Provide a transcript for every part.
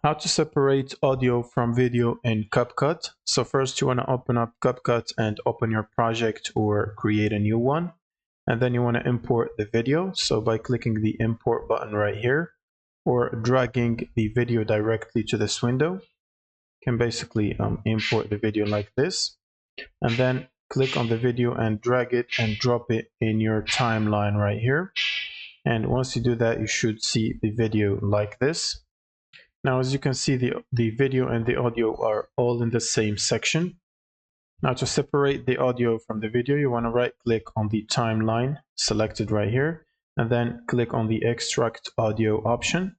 How to separate audio from video in CapCut. So first you want to open up CapCut and open your project or create a new one. And then you want to import the video. So by clicking the import button right here or dragging the video directly to this window, you can basically import the video like this. And then click on the video and drag it and drop it in your timeline right here. And once you do that, you should see the video like this. Now, as you can see, the video and the audio are all in the same section. Now, to separate the audio from the video, you want to right click on the timeline selected right here, and then click on the extract audio option.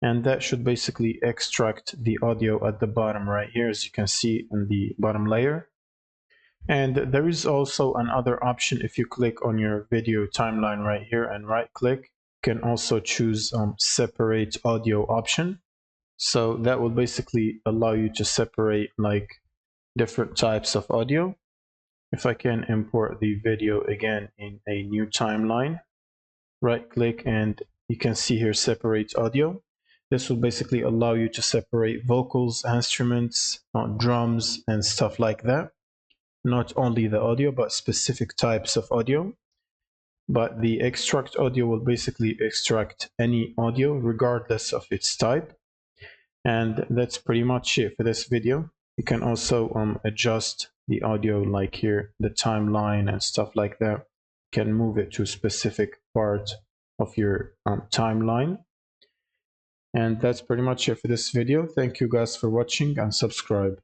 And that should basically extract the audio at the bottom right here, as you can see in the bottom layer. And there is also another option. If you click on your video timeline right here and right click, you can also choose separate audio option. So that will basically allow you to separate like different types of audio. If I can import the video again in a new timeline, right click and you can see here separate audio. This will basically allow you to separate vocals, instruments, drums, and stuff like that. Not only the audio, but specific types of audio. But the extract audio will basically extract any audio regardless of its type. And that's pretty much it for this video. You can also adjust the audio like here, the timeline and stuff like that. You can move it to a specific part of your timeline. And that's pretty much it for this video. Thank you guys for watching and subscribe.